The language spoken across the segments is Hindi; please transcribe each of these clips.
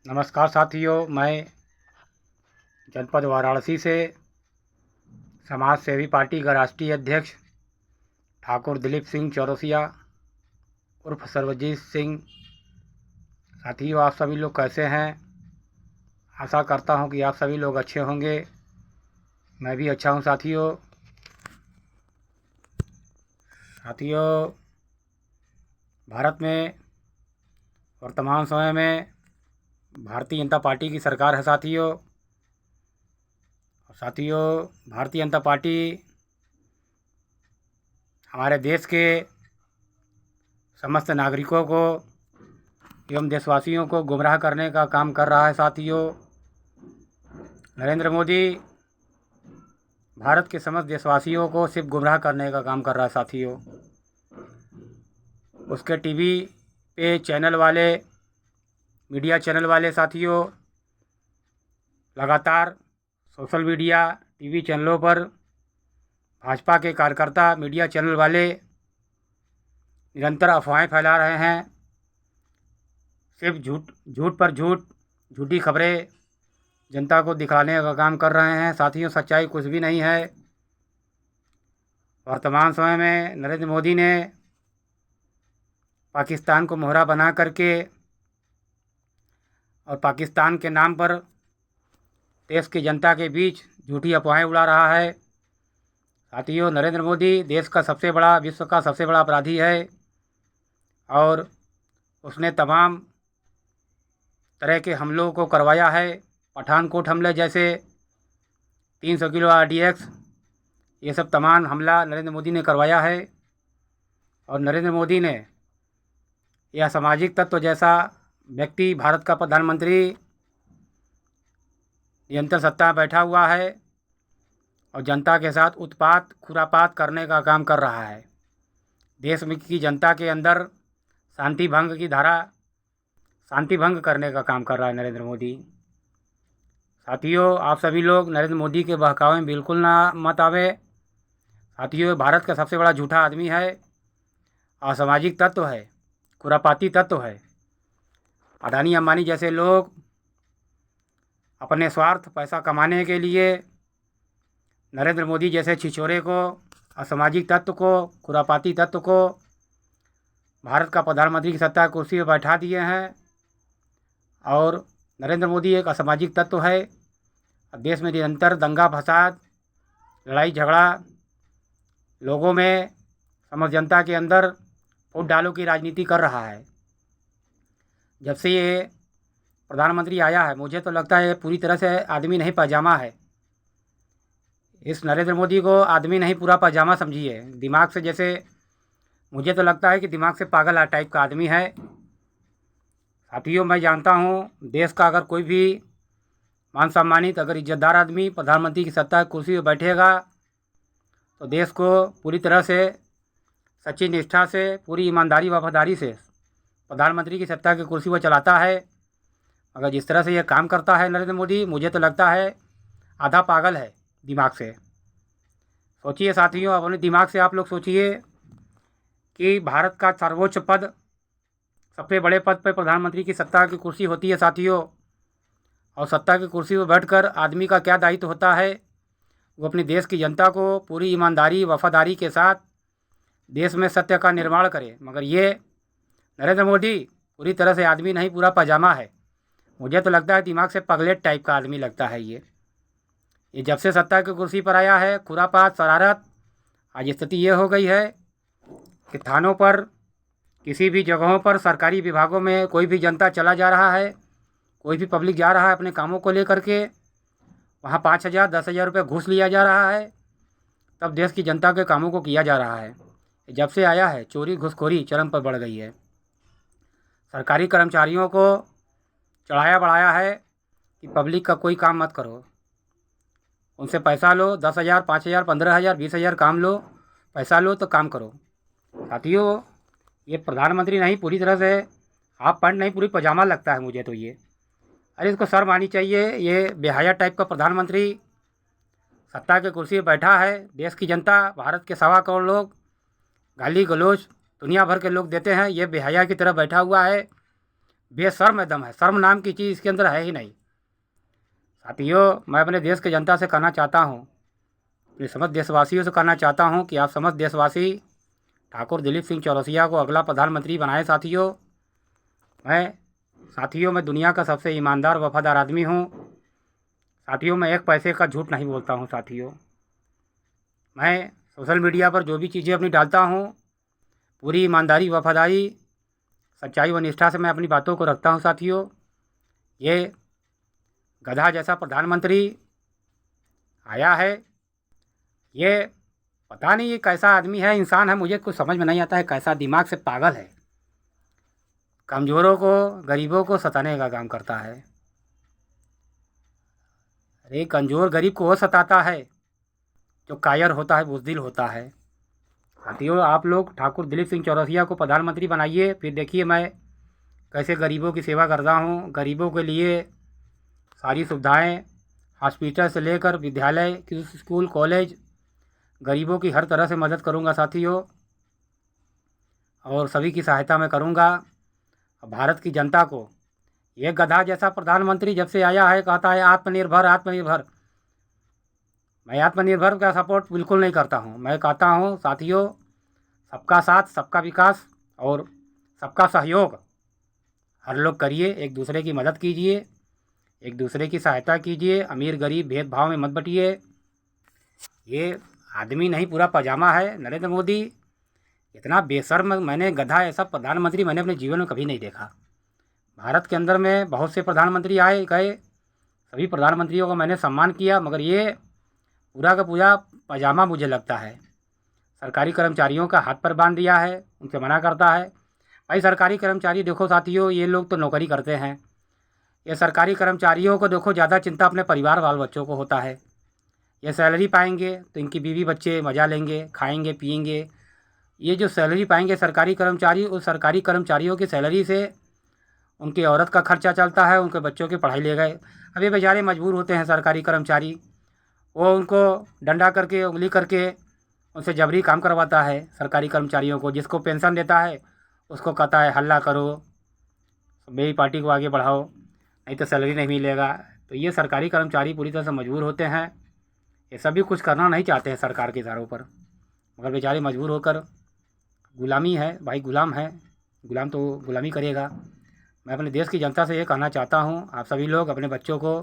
नमस्कार साथियों, मैं जनपद वाराणसी से समाज सेवी पार्टी का राष्ट्रीय अध्यक्ष ठाकुर दिलीप सिंह चौरसिया उर्फ सर्वजीत सिंह। साथियों, आप सभी लोग कैसे हैं? आशा करता हूं कि आप सभी लोग अच्छे होंगे। मैं भी अच्छा हूं। साथियों, भारत में वर्तमान समय में भारतीय जनता पार्टी की सरकार है। साथियों, भारतीय जनता पार्टी हमारे देश के समस्त नागरिकों को एवं देशवासियों को गुमराह करने का काम कर रहा है। साथियों, नरेंद्र मोदी भारत के समस्त देशवासियों को सिर्फ गुमराह करने का काम कर रहा है। साथियों, उसके टीवी पे चैनल वाले, मीडिया चैनल वाले साथियों लगातार सोशल मीडिया, टीवी चैनलों पर भाजपा के कार्यकर्ता, मीडिया चैनल वाले निरंतर अफवाहें फैला रहे हैं। सिर्फ झूठ पर झूठी खबरें जनता को दिखाने का काम कर रहे हैं। साथियों, सच्चाई कुछ भी नहीं है। वर्तमान समय में नरेंद्र मोदी ने पाकिस्तान को मोहरा बना करके और पाकिस्तान के नाम पर देश की जनता के बीच झूठी अफवाहें उड़ा रहा है। साथियों, नरेंद्र मोदी देश का विश्व का सबसे बड़ा अपराधी है और उसने तमाम तरह के हमलों को करवाया है। पठानकोट हमले जैसे 300 किलो RDX, ये सब तमाम हमला नरेंद्र मोदी ने करवाया है। और नरेंद्र मोदी ने यह असामाजिक तत्व जैसा व्यक्ति, भारत का प्रधानमंत्री, निरंतर सत्ता में बैठा हुआ है और जनता के साथ उत्पात, खुरापात करने का काम कर रहा है। देश में की जनता के अंदर शांति भंग करने का काम कर रहा है नरेंद्र मोदी। साथियों, आप सभी लोग नरेंद्र मोदी के बहकावे में बिल्कुल मत आवे। साथियों, भारत का सबसे बड़ा झूठा आदमी है, असामाजिक तत्व है, खुरापाती तत्व है। अडानी अंबानी जैसे लोग अपने स्वार्थ, पैसा कमाने के लिए नरेंद्र मोदी जैसे छिछोरे को, असामाजिक तत्व को, खुरापाती तत्व को भारत का प्रधानमंत्री की सत्ता कुर्सी पर बैठा दिए हैं। और नरेंद्र मोदी एक असामाजिक तत्व है। देश में निरंतर दंगा फसाद, लड़ाई झगड़ा, लोगों में, समस्त जनता के अंदर फूट डालों की राजनीति कर रहा है। जब से ये प्रधानमंत्री आया है, मुझे तो लगता है पूरी तरह से आदमी नहीं पजामा है। इस नरेंद्र मोदी को आदमी नहीं, पूरा पजामा समझिए। दिमाग से, जैसे मुझे तो लगता है कि दिमाग से पागल टाइप का आदमी है। साथियों, मैं जानता हूँ देश का अगर कोई भी मान सम्मानित, अगर इज्जतदार आदमी प्रधानमंत्री की सत्ता कुर्सी पर बैठेगा तो देश को पूरी तरह से सच्ची निष्ठा से, पूरी ईमानदारी वफादारी से प्रधानमंत्री की सत्ता की कुर्सी पर चलाता है। अगर जिस तरह से ये काम करता है नरेंद्र मोदी, मुझे तो लगता है आधा पागल है दिमाग से। सोचिए साथियों, अपने दिमाग से आप लोग सोचिए कि भारत का सर्वोच्च पद, सबसे बड़े पद पर प्रधानमंत्री की सत्ता की कुर्सी होती है साथियों। और सत्ता की कुर्सी पर बैठकर आदमी का क्या दायित्व होता है? वो अपनी देश की जनता को पूरी ईमानदारी, वफादारी के साथ देश में सत्य का निर्माण करे। मगर ये नरेंद्र मोदी पूरी तरह से आदमी नहीं, पूरा पजामा है। मुझे तो लगता है दिमाग से पगलेट टाइप का आदमी लगता है ये जब से सत्ता की कुर्सी पर आया है, खुरापात, शरारत। आज स्थिति ये हो गई है कि थानों पर, किसी भी जगहों पर, सरकारी विभागों में कोई भी जनता चला जा रहा है, कोई भी पब्लिक जा रहा है अपने कामों को लेकर के, वहाँ 5,000, 10,000 रुपये घूस लिया जा रहा है, तब देश की जनता के कामों को किया जा रहा है। जब से आया है, चोरी घूसखोरी चरम पर बढ़ गई है। सरकारी कर्मचारियों को चढ़ाया बढ़ाया है कि पब्लिक का कोई काम मत करो, उनसे पैसा लो, 10,000, 5,000, 15,000, 20,000 काम लो, पैसा लो तो काम करो। साथियों, ये प्रधानमंत्री नहीं, पूरी तरह से हाफ पैंट नहीं, पूरी पजामा लगता है मुझे तो ये। अरे इसको शर्म आनी चाहिए। ये बेहया टाइप का प्रधानमंत्री सत्ता के कुर्सी पर बैठा है। देश की जनता, भारत के 1.25 करोड़ लोग गाली गलौज दुनिया भर के लोग देते हैं, ये बेहया की तरह बैठा हुआ है। बेशर्म एकदम है, शर्म नाम की चीज़ इसके अंदर है ही नहीं। साथियों, मैं अपने देश की जनता से कहना चाहता हूँ, अपने समस्त देशवासियों से कहना चाहता हूँ कि आप समस्त देशवासी ठाकुर दिलीप सिंह चौरसिया को अगला प्रधानमंत्री बनाए। साथियों मैं दुनिया का सबसे ईमानदार वफादार आदमी हूँ। साथियों, मैं एक पैसे का झूठ नहीं बोलता हूँ। साथियों, मैं सोशल मीडिया पर जो भी चीज़ें अपनी डालता हूँ, पूरी ईमानदारी, वफादारी, सच्चाई व निष्ठा से मैं अपनी बातों को रखता हूँ। साथियों, ये गधा जैसा प्रधानमंत्री आया है, ये पता नहीं ये कैसा आदमी है, इंसान है, मुझे कुछ समझ में नहीं आता है, कैसा दिमाग से पागल है। कमज़ोरों को, गरीबों को सताने का काम करता है। अरे कमज़ोर गरीब को वो सताता है जो कायर होता है, बुज़दिल होता है। साथियों, आप लोग ठाकुर दिलीप सिंह चौरसिया को प्रधानमंत्री बनाइए, फिर देखिए मैं कैसे गरीबों की सेवा करता हूँ। गरीबों के लिए सारी सुविधाएं, हॉस्पिटल से लेकर विद्यालय, स्कूल, कॉलेज, गरीबों की हर तरह से मदद करूँगा साथियों, और सभी की सहायता मैं करूँगा। भारत की जनता को ये गधा जैसा प्रधानमंत्री जब से आया है कहता है आत्मनिर्भर आत्मनिर्भर। मैं आत्मनिर्भर का सपोर्ट बिल्कुल नहीं करता हूँ। मैं कहता हूँ साथियों, सबका साथ, सबका विकास और सबका सहयोग हर लोग करिए, एक दूसरे की मदद कीजिए, एक दूसरे की सहायता कीजिए, अमीर गरीब भेदभाव में मत बटिए। ये आदमी नहीं, पूरा पजामा है नरेंद्र मोदी। इतना बेशर्म मैंने गधा ऐसा प्रधानमंत्री मैंने अपने जीवन में कभी नहीं देखा। भारत के अंदर में बहुत से प्रधानमंत्री आए गए, सभी प्रधानमंत्रियों का मैंने सम्मान किया, मगर ये पूरा का पूरा पजामा मुझे लगता है। सरकारी कर्मचारियों का हाथ पर बांध दिया है, उनसे मना करता है। भाई सरकारी कर्मचारी देखो साथियों, ये लोग तो नौकरी करते हैं। ये सरकारी कर्मचारियों को देखो ज़्यादा चिंता अपने परिवार बाल बच्चों को होता है। ये सैलरी पाएंगे तो इनकी बीवी बच्चे मज़ा लेंगे, खाएंगे पिएंगे। ये जो सैलरी पाएंगे सरकारी कर्मचारी, उस सरकारी कर्मचारियों की सैलरी से उनकी औरत का खर्चा चलता है, उनके बच्चों की पढ़ाई ले गए। अब ये बेचारे मजबूर होते हैं सरकारी कर्मचारी, वो उनको डंडा करके, उंगली करके उनसे जबरी काम करवाता है। सरकारी कर्मचारियों को जिसको पेंशन देता है उसको कहता है हल्ला करो, मेरी पार्टी को आगे बढ़ाओ, नहीं तो सैलरी नहीं मिलेगा। तो ये सरकारी कर्मचारी पूरी तरह से मजबूर होते हैं। ये सभी कुछ करना नहीं चाहते हैं सरकार के इशारों पर, मगर बेचारे मजबूर होकर, गुलामी है भाई, गुलाम है, गुलाम तो गुलामी करेगा। मैं अपने देश की जनता से ये कहना चाहता हूँ, आप सभी लोग अपने बच्चों को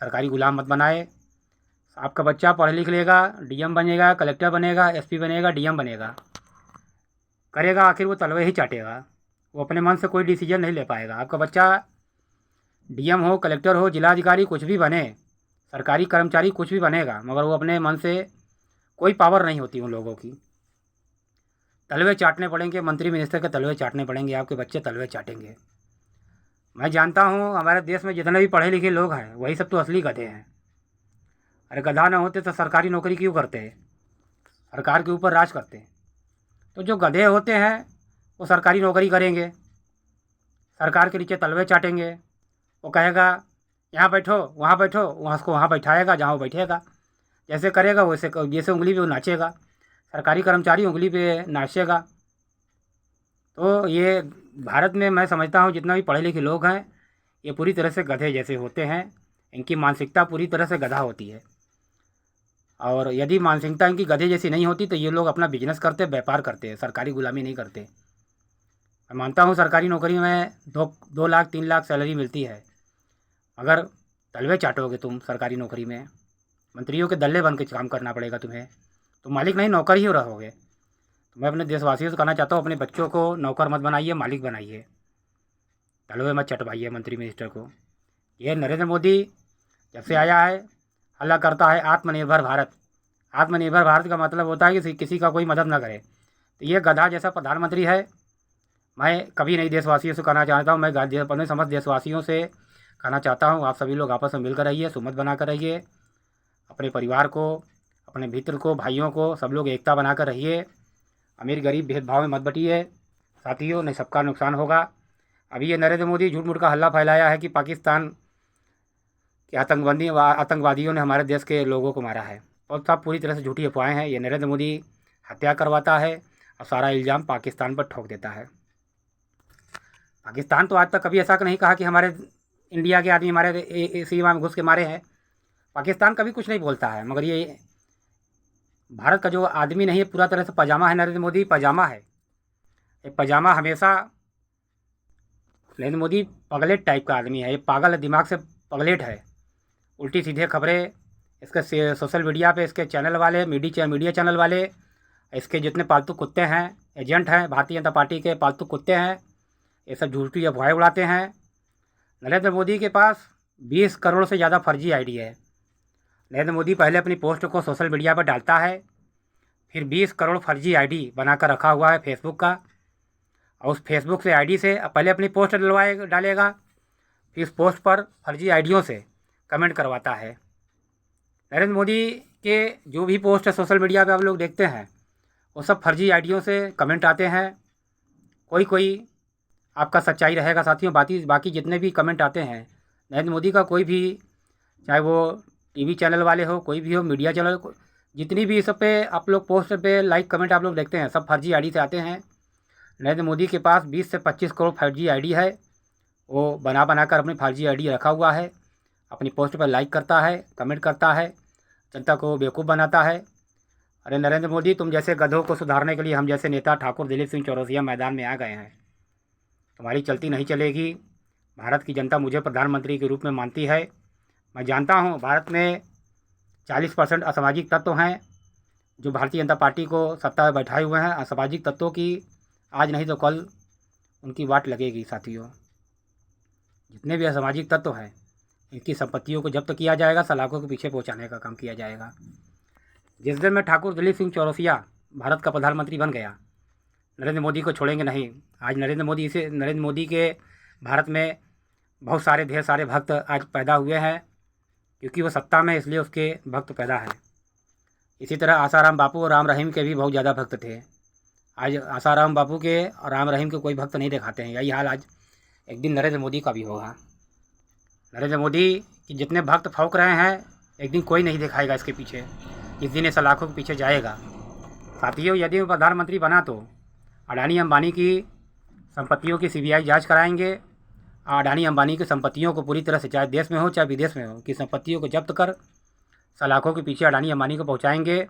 सरकारी गुलाम मत बनाए। आपका बच्चा पढ़ लिख लेगा, डीएम बनेगा, कलेक्टर बनेगा, एसपी बनेगा, डीएम बनेगा, करेगा आखिर वो तलवे ही चाटेगा। वो अपने मन से कोई डिसीजन नहीं ले पाएगा। आपका बच्चा डीएम हो, कलेक्टर हो, जिलाधिकारी, कुछ भी बने, सरकारी कर्मचारी कुछ भी बनेगा, मगर वो अपने मन से कोई पावर नहीं होती उन लोगों की। तलवे चाटने पड़ेंगे, मंत्री मिनिस्टर के तलवे चाटने पड़ेंगे, आपके बच्चे तलवे चाटेंगे। मैं जानता हूँ हमारे देश में जितने भी पढ़े लिखे लोग हैं वही सब तो असली गधे हैं। अरे गधा ना होते तो सरकारी नौकरी क्यों करते हैं, सरकार के ऊपर राज करते हैं। तो जो गधे होते हैं वो सरकारी नौकरी करेंगे, सरकार के नीचे तलवे चाटेंगे। वो कहेगा यहाँ बैठो, वहाँ बैठो, वहाँ उसको वहाँ बैठाएगा जहाँ वो बैठेगा, जैसे करेगा वैसे, जैसे उंगली पे वो नाचेगा, सरकारी कर्मचारी उंगली पे नाचेगा। तो ये भारत में मैं समझता हूँ जितना भी पढ़े लिखे लोग हैं ये पूरी तरह से गधे जैसे होते हैं। इनकी मानसिकता पूरी तरह से गधा होती है, और यदि मानसिकता इनकी गधे जैसी नहीं होती तो ये लोग अपना बिजनेस करते, व्यापार करते, सरकारी गुलामी नहीं करते। मैं मानता हूँ सरकारी नौकरी में 2 लाख 3 लाख सैलरी मिलती है, मगर तलवे चाटोगे तुम सरकारी नौकरी में, मंत्रियों के दल्ले बन के काम करना पड़ेगा तुम्हें, तुम मालिक नहीं नौकर ही रहोगे। तो मैं अपने देशवासियों से कहना चाहता हूँ, अपने बच्चों को नौकर मत बनाइए, मालिक बनाइए, तलवे मत चटवाइए मंत्री मिनिस्टर को। ये नरेंद्र मोदी जब से आया है हल्ला करता है आत्मनिर्भर भारत। आत्मनिर्भर भारत का मतलब होता है कि किसी का कोई मदद ना करे। तो ये गधा जैसा प्रधानमंत्री है। मैं कभी नहीं देशवासियों से कहना चाहता हूँ, मैं अपने समस्त देशवासियों से कहना चाहता हूँ, आप सभी लोग आपस में मिलकर रहिए, सुमत बना कर रहिए, अपने परिवार को, अपने मित्र को, भाइयों को, सब लोग एकता बना कर रहिए, अमीर गरीब भेदभाव में मत बटिए साथियों, नहीं सबका नुकसान होगा। अभी ये नरेंद्र मोदी झूठ मूठ का हल्ला फैलाया है कि पाकिस्तान के आतंकवादियों ने हमारे देश के लोगों को मारा है, और सब पूरी तरह से झूठी अफवाहें हैं। ये नरेंद्र मोदी हत्या करवाता है और सारा इल्ज़ाम पाकिस्तान पर ठोक देता है। पाकिस्तान तो आज तक कभी ऐसा नहीं कहा कि हमारे इंडिया के आदमी हमारे सीमा में घुस के मारे हैं। पाकिस्तान कभी कुछ नहीं बोलता है, मगर ये भारत का जो आदमी नहीं है, पूरा तरह से पजामा है नरेंद्र मोदी, पजामा है। ये पजामा हमेशा, नरेंद्र मोदी पगलेट टाइप का आदमी है, ये पागल है, दिमाग से पगलेट है। उल्टी सीधे खबरें इसके सोशल मीडिया पे इसके चैनल वाले, मीडिया चैनल वाले, इसके जितने पालतू कुत्ते हैं, एजेंट हैं, भारतीय जनता पार्टी के पालतू कुत्ते हैं, ये सब झूठी अफवाहें उड़ाते हैं। नरेंद्र मोदी के पास 20 करोड़ से ज़्यादा फर्जी आईडी है। नरेंद्र मोदी पहले अपनी पोस्ट को सोशल मीडिया पर डालता है, फिर 20 करोड़ फर्जी आईडी बनाकर रखा हुआ है फेसबुक का, और उस फेसबुक से आईडी से पहले अपनी पोस्ट डालेगा, फिर उस पोस्ट पर फर्जी आईडियों से कमेंट करवाता है। नरेंद्र मोदी के जो भी पोस्ट है सोशल मीडिया पे आप लोग देखते हैं, वो सब फर्जी आईडियों से कमेंट आते हैं। कोई आपका सच्चाई रहेगा साथियों, बाकी जितने भी कमेंट आते हैं नरेंद्र मोदी का, कोई भी, चाहे वो टीवी चैनल वाले हो, कोई भी हो, मीडिया चैनल, जितनी भी सब पे आप लोग पोस्ट पे लाइक कमेंट आप लोग देखते हैं, सब फर्जी आईडी से आते हैं। नरेंद्र मोदी के पास 20 से 25 करोड़ फर्जी आईडी है। वो बना कर अपनी फर्जी आईडी रखा हुआ है, अपनी पोस्ट पर लाइक करता है, कमेंट करता है, जनता को बेवकूफ़ बनाता है। अरे नरेंद्र मोदी, तुम जैसे गधों को सुधारने के लिए हम जैसे नेता ठाकुर दिलीप सिंह चौरसिया मैदान में आ गए हैं। तुम्हारी चलती नहीं चलेगी। भारत की जनता मुझे प्रधानमंत्री के रूप में मानती है। मैं जानता हूँ भारत में 40% असामाजिक तत्व हैं जो भारतीय जनता पार्टी को सत्ता में बैठाए हुए हैं। असामाजिक तत्वों की आज नहीं तो कल उनकी वाट लगेगी साथियों। जितने भी असामाजिक तत्व हैं, इनकी संपत्तियों को जब्त किया जाएगा, सलाखों के पीछे पहुंचाने का काम किया जाएगा। जिस दिन में ठाकुर दिलीप सिंह चौरसिया भारत का प्रधानमंत्री बन गया, नरेंद्र मोदी को छोड़ेंगे नहीं। आज नरेंद्र मोदी के भारत में बहुत सारे ढेर सारे भक्त आज पैदा हुए हैं, क्योंकि वो सत्ता में, इसलिए उसके भक्त पैदा हैं। इसी तरह आसाराम बापू और राम रहीम के भी बहुत ज़्यादा भक्त थे। आज आसाराम बापू के और राम रहीम के कोई भक्त नहीं दिखाते हैं। यही हाल आज एक दिन नरेंद्र मोदी का भी होगा। नरेंद्र मोदी के जितने भक्त फौक रहे हैं, एक दिन कोई नहीं दिखाएगा इसके पीछे। इस दिन ये सलाखों के पीछे जाएगा। साथियों, यदि वो प्रधानमंत्री बना तो अडानी अंबानी की संपत्तियों की सीबीआई जांच कराएंगे। अडानी अंबानी की संपत्तियों को पूरी तरह से, चाहे देश में हो चाहे विदेश में हो, की संपत्तियों को जब्त कर सलाखों के पीछे अडानी अंबानी को पहुंचाएंगे।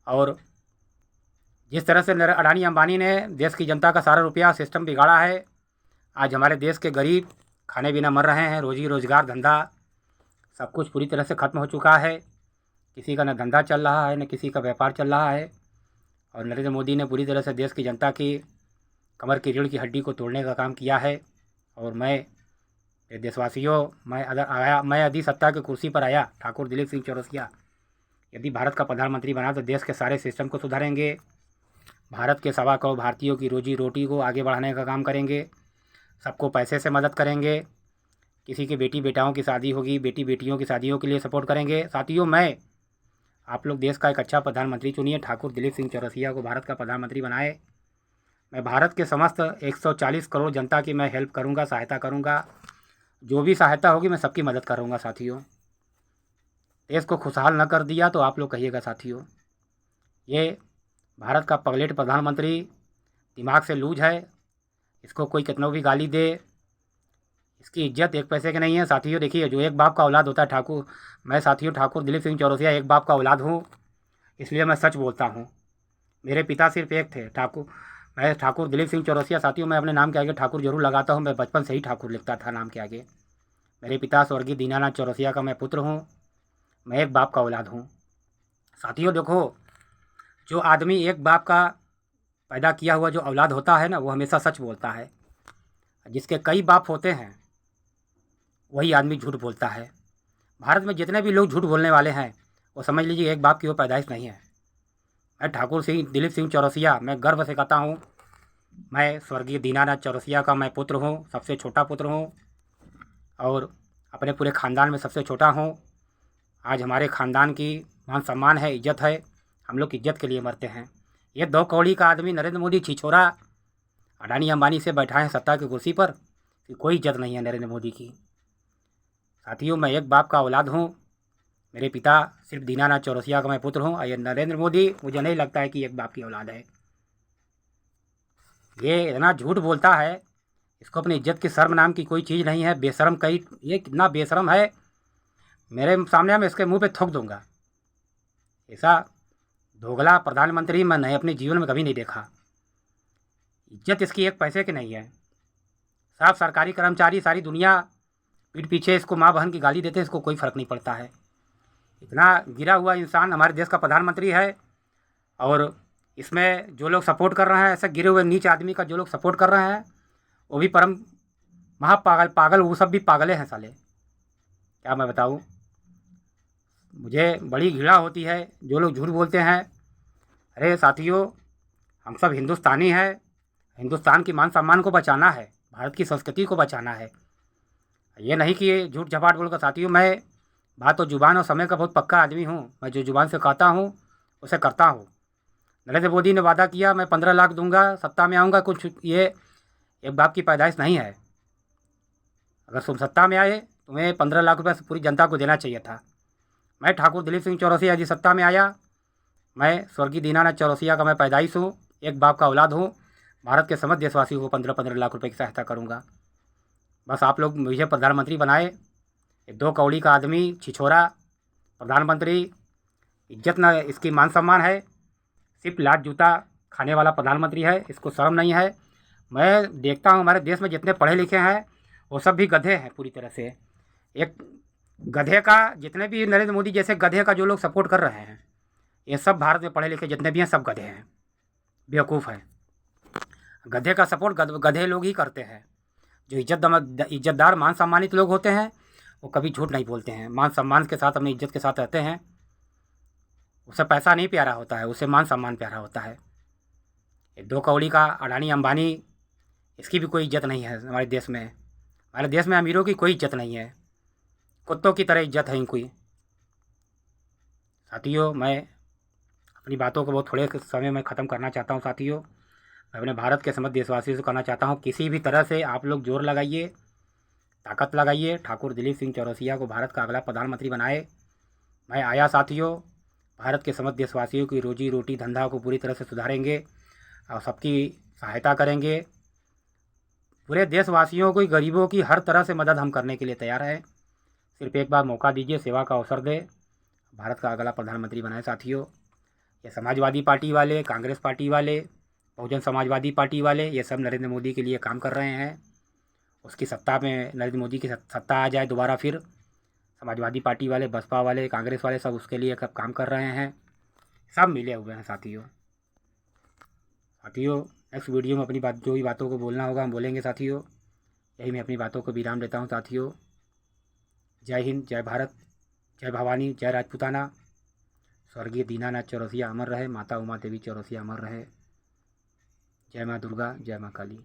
और जिस तरह से अडानी अंबानी ने देश की जनता का सारा रुपया सिस्टम बिगाड़ा है, आज हमारे देश के गरीब खाने बिना मर रहे हैं। रोजी रोजगार, धंधा, सब कुछ पूरी तरह से ख़त्म हो चुका है। किसी का न धंधा चल रहा है, न किसी का व्यापार चल रहा है। और नरेंद्र मोदी ने पूरी तरह से देश की जनता की कमर की रीढ़ की हड्डी को तोड़ने का काम किया है। और मैं देशवासियों, मैं यदि सत्ता की कुर्सी पर आया, ठाकुर दिलीप सिंह चौरसिया यदि भारत का प्रधानमंत्री बना, तो देश के सारे सिस्टम को सुधारेंगे। भारत के 1.25 करोड़ भारतीयों की रोजी रोटी को आगे बढ़ाने का काम करेंगे। सबको पैसे से मदद करेंगे। किसी की बेटी बेटाओं की शादी होगी, बेटी बेटियों की शादियों के लिए सपोर्ट करेंगे। साथियों, आप लोग देश का एक अच्छा प्रधानमंत्री चुनिए, ठाकुर दिलीप सिंह चौरसिया को भारत का प्रधानमंत्री बनाए। मैं भारत के समस्त 140 करोड़ जनता की मैं हेल्प करूंगा, सहायता करूंगा। जो भी सहायता होगी मैं सबकी मदद करूंगा। साथियों, देश को खुशहाल न कर दिया तो आप लोग कहिएगा साथियों। ये भारत का पगलेट प्रधानमंत्री दिमाग से लूज है। इसको कोई कितना भी गाली दे, इसकी इज्जत एक पैसे की नहीं है। साथियों देखिए, जो एक बाप का औलाद होता है, मैं साथियों ठाकुर दिलीप सिंह चौरसिया एक बाप का औलाद हूँ, इसलिए मैं सच बोलता हूँ। मेरे पिता सिर्फ एक थे, मैं ठाकुर दिलीप सिंह चौरसिया। साथियों, मैं अपने नाम के आगे ठाकुर जरूर लगाता हूँ। मैं बचपन से ही ठाकुर लिखता था नाम के आगे। मेरे पिता स्वर्गीय दीनानाथ चौरसिया का मैं पुत्र हूँ। मैं एक बाप का औलाद हूँ। साथियों देखो, जो आदमी एक बाप का पैदा किया हुआ जो औलाद होता है ना, वो हमेशा सच बोलता है। जिसके कई बाप होते हैं, वही आदमी झूठ बोलता है। भारत में जितने भी लोग झूठ बोलने वाले हैं, वो समझ लीजिए एक बाप की वो पैदाइश नहीं है। मैं ठाकुर दिलीप सिंह चौरसिया, मैं गर्व से कहता हूँ, मैं स्वर्गीय दीनानाथ चौरसिया का मैं पुत्र हूँ, सबसे छोटा पुत्र हूँ, और अपने पूरे ख़ानदान में सबसे छोटा हूँ। आज हमारे ख़ानदान की मान सम्मान है, इज्जत है। हम लोग इज्जत के लिए मरते हैं। ये 2 कौड़ी का आदमी नरेंद्र मोदी छिछोरा अडानी अंबानी से बैठा है सत्ता की कुर्सी पर, कि कोई इज्जत नहीं है नरेंद्र मोदी की। साथियों, मैं एक बाप का औलाद हूँ। मेरे पिता सिर्फ दीनानाथ चौरसिया का मैं पुत्र हूँ। और ये नरेंद्र मोदी, मुझे नहीं लगता है कि एक बाप की औलाद है। ये इतना झूठ बोलता है, इसको अपनी इज्जत की शर्म नाम की कोई चीज़ नहीं है। बेशरम कई, ये कितना बेशरम है, मेरे सामने मैं इसके मुंह पे थूक दूंगा। ऐसा दोगला प्रधानमंत्री मैंने अपने जीवन में कभी नहीं देखा। इज्जत इसकी एक पैसे की नहीं है। सब सरकारी कर्मचारी, सारी दुनिया पीठ पीछे इसको माँ बहन की गाली देते हैं, इसको कोई फ़र्क नहीं पड़ता है। इतना गिरा हुआ इंसान हमारे देश का प्रधानमंत्री है, और इसमें जो लोग सपोर्ट कर रहे हैं, ऐसे गिरे हुए नीच आदमी का जो लोग सपोर्ट कर रहे हैं, वो भी परम पागल, वो सब भी पागले हैं साले। क्या मैं बताऊँ, मुझे बड़ी घृणा होती है जो लोग झूठ बोलते हैं। अरे साथियों, हम सब हिंदुस्तानी हैं, हिंदुस्तान की मान सम्मान को बचाना है, भारत की संस्कृति को बचाना है। ये नहीं कि ये झूठ झपाट बोलकर। साथियों, मैं बात और ज़ुबान और समय का बहुत पक्का आदमी हूँ। मैं जो ज़ुबान से कहता हूँ उसे करता हूँ। नरेंद्र मोदी ने वादा किया मैं 15 लाख दूंगा, सत्ता में आऊँगा। कुछ ये एक बाप की पैदाइश नहीं है। अगर तुम सत्ता में आए, तुम्हें 15 लाख रुपये पूरी जनता को देना चाहिए था। मैं ठाकुर दिलीप सिंह चौरसिया जी सत्ता में आया। मैं स्वर्गीय दीनानाथ चौरसिया का मैं पैदाइश हूँ, एक बाप का औलाद हूँ। भारत के समस्त देशवासियों को 15-15 लाख रुपए की सहायता करूँगा। बस आप लोग मुझे प्रधानमंत्री बनाए। ये 2 कौड़ी का आदमी, छिछोरा प्रधानमंत्री, इज्जत न इसकी मान सम्मान है, सिर्फ लात जूता खाने वाला प्रधानमंत्री है। इसको शर्म नहीं है। मैं देखता हूँ हमारे देश में जितने पढ़े लिखे हैं वो सब भी गधे हैं पूरी तरह से। एक गधे का, जितने भी नरेंद्र मोदी जैसे गधे का जो लोग सपोर्ट कर रहे हैं, ये सब भारत में पढ़े लिखे जितने भी हैं सब गधे हैं, बेवकूफ़ हैं। गधे का सपोर्ट गधे लोग ही करते हैं। जो इज्जतदार मान सम्मानित लोग होते हैं वो कभी झूठ नहीं बोलते हैं, मान सम्मान के साथ, अपनी इज्जत के साथ रहते हैं। उसे पैसा नहीं प्यारा होता है, उसे मान सम्मान प्यारा होता है। ये 2 कौड़ी का अडानी अंबानी, इसकी भी कोई इज्जत नहीं है हमारे देश में। हमारे देश में अमीरों की कोई इज्जत नहीं है, कुत्तों की तरह इज्जत है इनकी। साथियों, मैं अपनी बातों को बहुत थोड़े समय में ख़त्म करना चाहता हूँ। साथियों, मैं अपने भारत के समस्त देशवासियों से कहना चाहता हूँ, किसी भी तरह से आप लोग जोर लगाइए, ताकत लगाइए, ठाकुर दिलीप सिंह चौरसिया को भारत का अगला प्रधानमंत्री बनाए। मैं आया साथियों, भारत के समस्त देशवासियों की रोजी रोटी धंधा को पूरी तरह से सुधारेंगे और सबकी सहायता करेंगे। पूरे देशवासियों को, गरीबों की हर तरह से मदद हम करने के लिए तैयार हैं। सिर्फ एक बार मौका दीजिए, सेवा का अवसर दे, भारत का अगला प्रधानमंत्री बनाए। साथियों, ये समाजवादी पार्टी वाले, कांग्रेस पार्टी वाले, बहुजन समाजवादी पार्टी वाले, ये सब नरेंद्र मोदी के लिए काम कर रहे हैं। उसकी सत्ता में, नरेंद्र मोदी की सत्ता आ जाए दोबारा, फिर समाजवादी पार्टी वाले, बसपा वाले, कांग्रेस वाले सब उसके लिए कब काम कर रहे हैं। सब मिले हुए हैं साथियों। नेक्स्ट वीडियो में अपनी बात, जो भी बातों को बोलना होगा हम बोलेंगे साथियों। यही मैं अपनी बातों को विराम देता हूँ साथियों। जय हिंद, जय भारत, जय भवानी, जय राजपूताना। स्वर्गीय दीनानाथ चौरसिया अमर रहे, माता उमा देवी चौरसिया अमर रहे। जय माँ दुर्गा, जय माँ काली।